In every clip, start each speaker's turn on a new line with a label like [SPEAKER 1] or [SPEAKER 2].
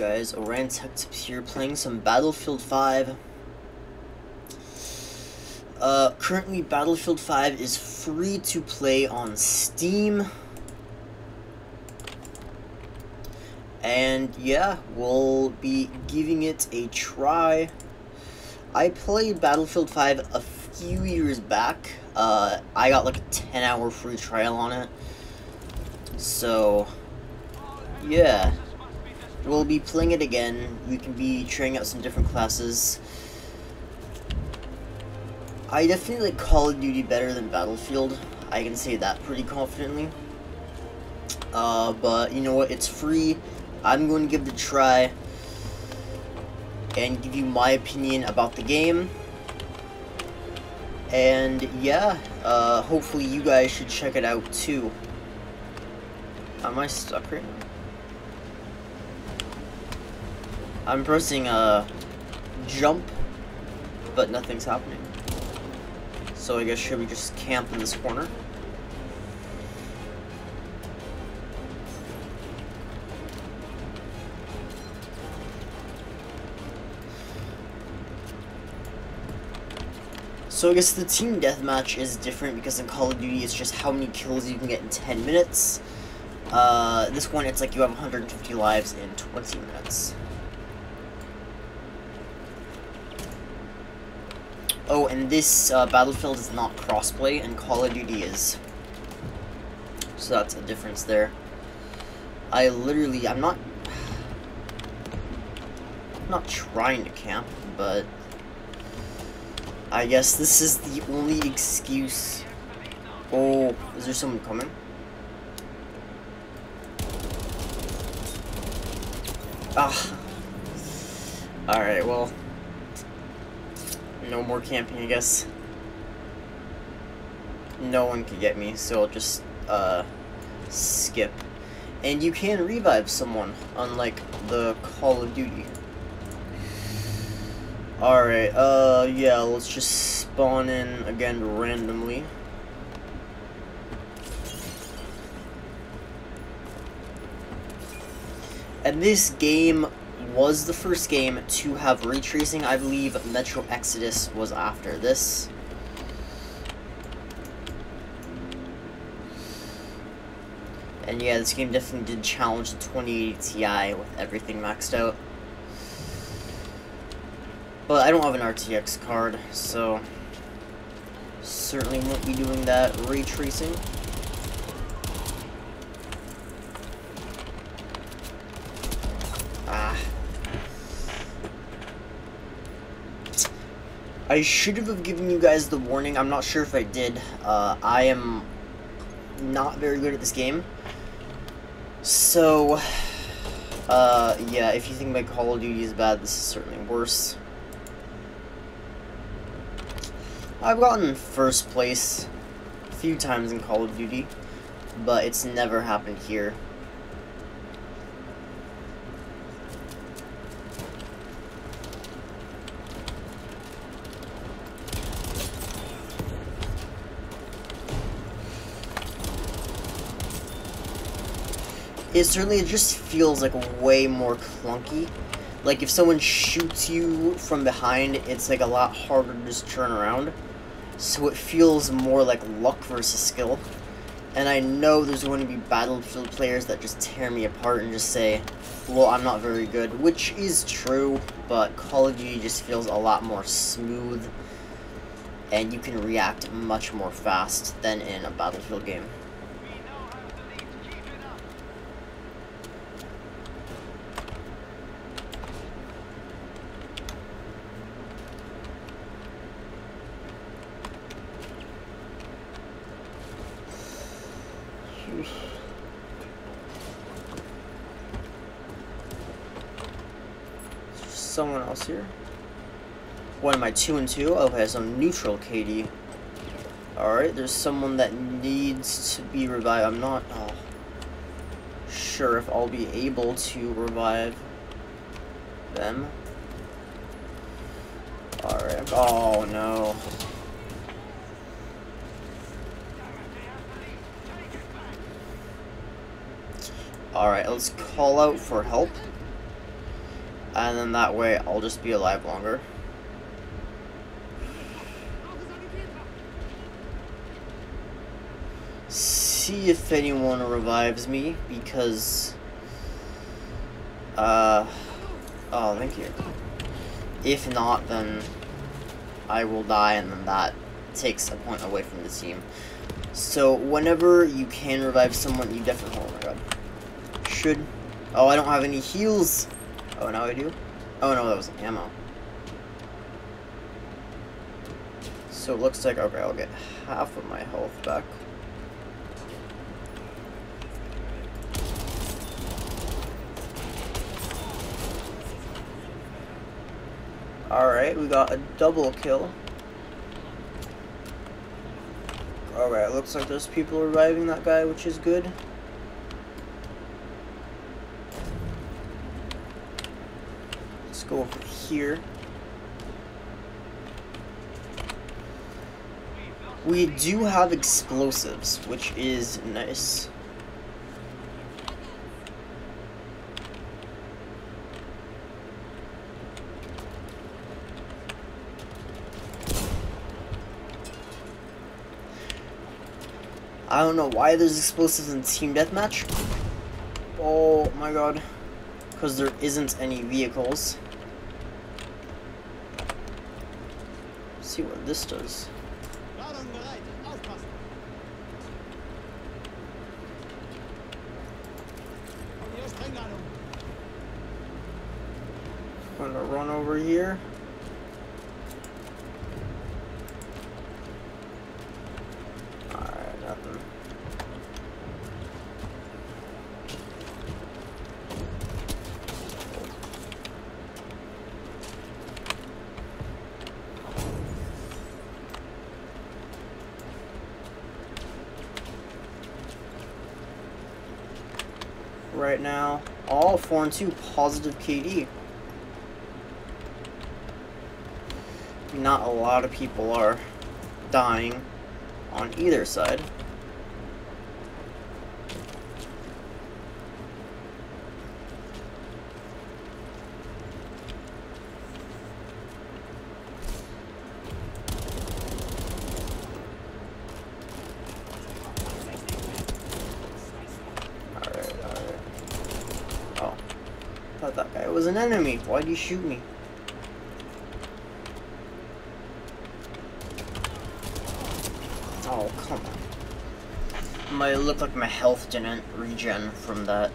[SPEAKER 1] guys, Oran Tech Tips here, playing some Battlefield 5. Currently Battlefield 5 is free to play on Steam. And yeah, we'll be giving it a try. I played Battlefield 5 a few years back. I got like a 10-hour free trial on it. So, yeah. We'll be playing it again. We can be trying out some different classes. I definitely like Call of Duty better than Battlefield. I can say that pretty confidently. But you know what? It's free. I'm going to give it a try and give you my opinion about the game. And yeah, hopefully you guys should check it out too. Am I stuck right now? I'm pressing jump, but nothing's happening. So I guess should we just camp in this corner? So I guess the team deathmatch is different because in Call of Duty it's just how many kills you can get in 10 minutes. This one it's like you have 150 lives in 20 minutes. Oh, and this Battlefield is not crossplay, and Call of Duty is. So that's a difference there. I'm not trying to camp, but I guess this is the only excuse. Oh, is there someone coming? Ah. Alright, well. No more camping, I guess. No one can get me, so I'll just, skip. And you can revive someone, unlike the Call of Duty. Alright, yeah, let's just spawn in again randomly. And this game was the first game to have ray tracing. I believe Metro Exodus was after this. And yeah, this game definitely did challenge the 2080 Ti with everything maxed out. But I don't have an RTX card, so certainly won't be doing that ray tracing. I should have given you guys the warning. I'm not sure if I did. I am not very good at this game. So, yeah, if you think my Call of Duty is bad, this is certainly worse. I've gotten first place a few times in Call of Duty, but it's never happened here. It just feels like way more clunky. Like if someone shoots you from behind, it's like a lot harder to just turn around. So it feels more like luck versus skill. And I know there's going to be Battlefield players that just tear me apart and just say, well, I'm not very good, which is true, but Call of Duty just feels a lot more smooth, and you can react much more fast than in a Battlefield game. Someone else here. What am I, 2 and 2? Okay, so neutral KD. Alright, there's someone that needs to be revived. I'm not sure if I'll be able to revive them. Alright, oh no. Alright, let's call out for help. And then that way I'll just be alive longer. See if anyone revives me, because oh, thank you. If not, then I will die, and then that takes a point away from the team. So whenever you can revive someone, you definitely, oh my god, should, oh, I don't have any heals. Oh, now I do. Oh no, that was ammo. So it looks like, okay, I'll get half of my health back. Alright, we got a double kill. Alright, it looks like there's people reviving that guy, which is good. Let's go over here. We do have explosives, which is nice. I don't know why there's explosives in Team Deathmatch. Oh my god. Because there isn't any vehicles. Let's see what this does. I'm gonna run over here. Alright, nothing. Right now, all 4 and 2 positive KD. Not a lot of people are dying on either side. Alright. Oh. I thought that guy was an enemy. Why'd you shoot me? Oh, come on. Might look like my health didn't regen from that.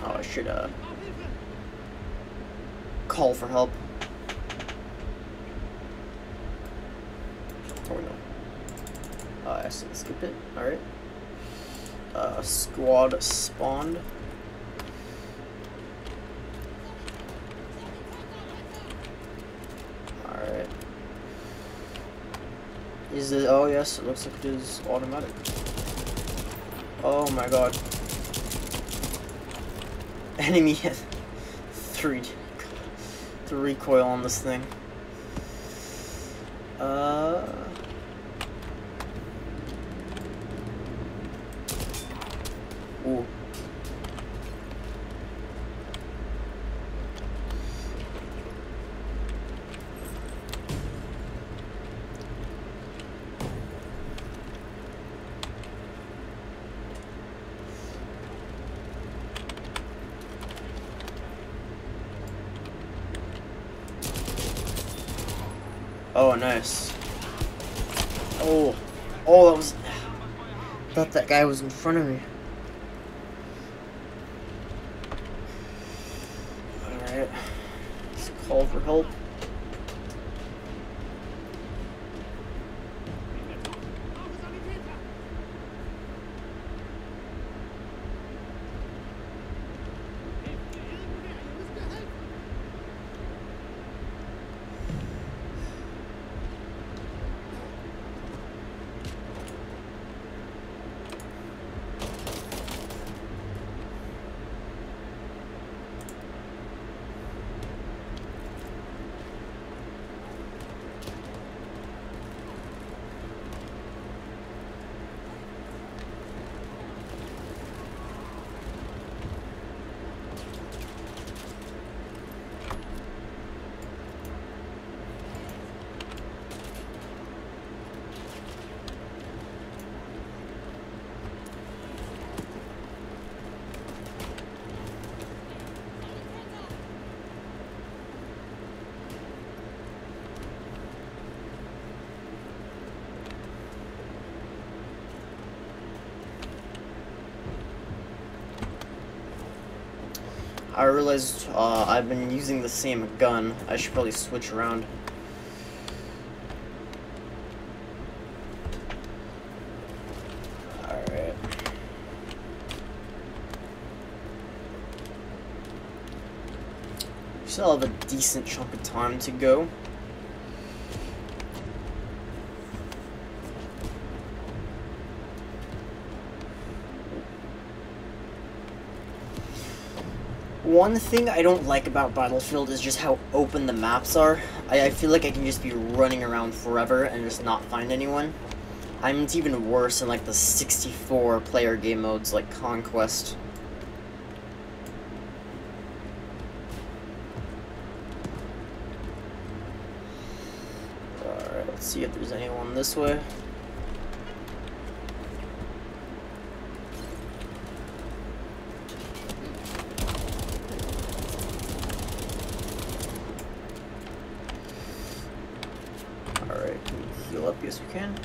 [SPEAKER 1] Oh, I should, call for help. Oh, no. I still skipped it. Alright. Squad spawned. Alright. Is it? Oh yes, it looks like it is automatic. Oh my god. Enemy hit. The recoil on this thing. Ooh. Oh, nice. Oh, that was. I thought that guy was in front of me. Alright. Let's call for help. I realized I've been using the same gun. I should probably switch around. Alright. Still have a decent chunk of time to go. One thing I don't like about Battlefield is just how open the maps are. I feel like I can just be running around forever and just not find anyone. I mean, it's even worse in like the 64 player game modes like Conquest. Alright, let's see if there's anyone this way. Alright, can we heal up? Yes, we can.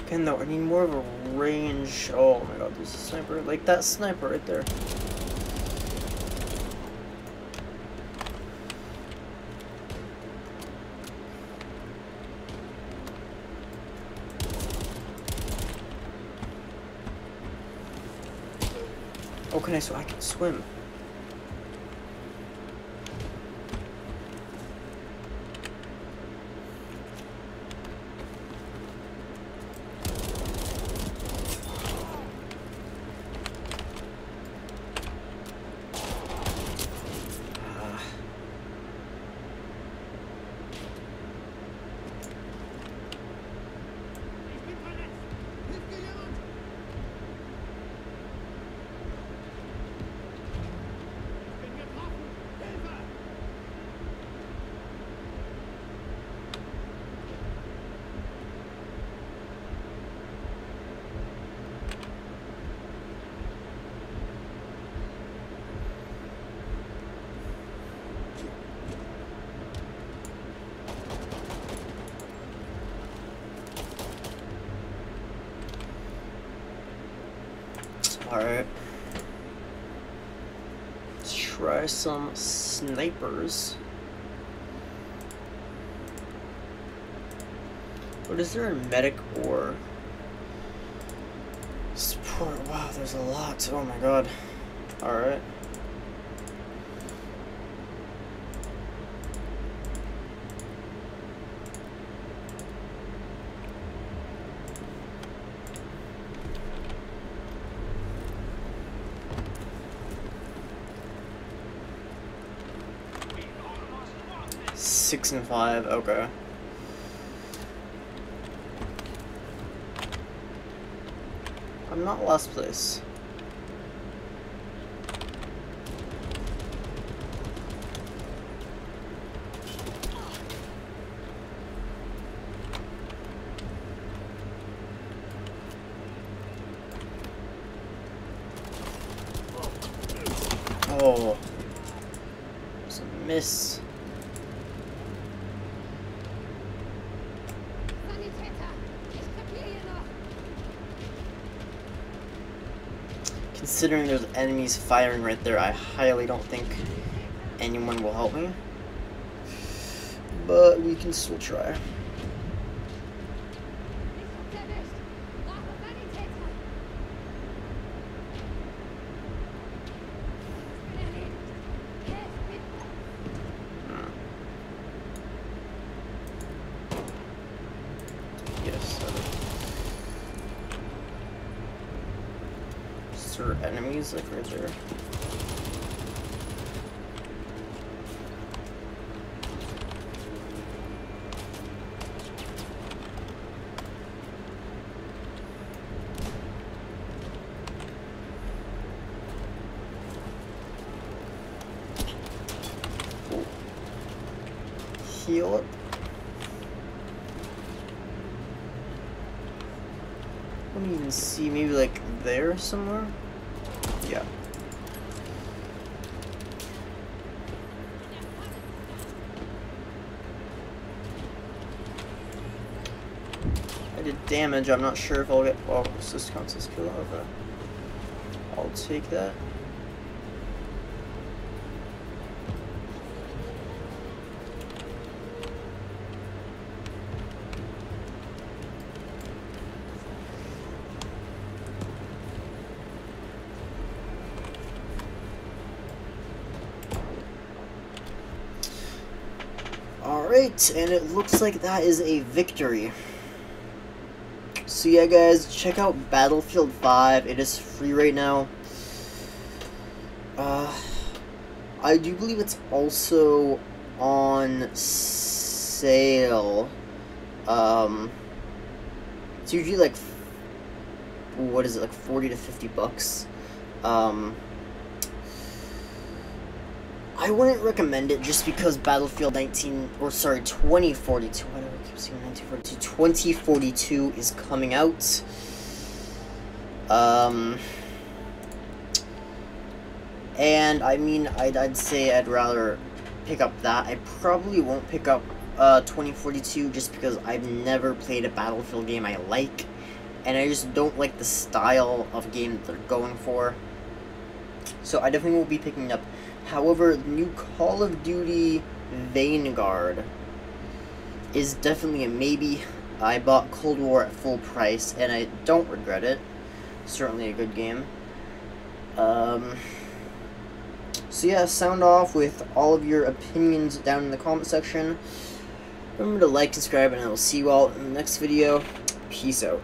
[SPEAKER 1] Again, though, I need more of a range. Oh my god, there's a sniper. Like that sniper right there. Okay, so I can swim. Alright. Let's try some snipers. But is there a medic or support? Wow, there's a lot. Oh my god. Alright. Six and 5, okay. I'm not last place. Oh, it's a miss. Considering there's enemies firing right there, I highly don't think anyone will help me. But we can still try. Or enemies like right there. Cool. heal up. I don't even see, maybe like there somewhere? Yeah. I did damage, I'm not sure if I'll get, well, this counts as kill, okay. I'll take that. Alright, and it looks like that is a victory. So yeah guys, check out Battlefield 5, it is free right now. I do believe it's also on sale. It's usually like, what is it, like 40 to 50 bucks. I wouldn't recommend it just because Battlefield 2042, why do I keep saying 1942? 2042 is coming out. And I mean, I'd say I'd rather pick up that. I probably won't pick up 2042 just because I've never played a Battlefield game I like, and I just don't like the style of game that they're going for. So I definitely won't be picking it up. However, the new Call of Duty Vanguard is definitely a maybe. I bought Cold War at full price, and I don't regret it. Certainly a good game. So yeah, sound off with all of your opinions down in the comment section. Remember to like, subscribe, and I will see you all in the next video. Peace out.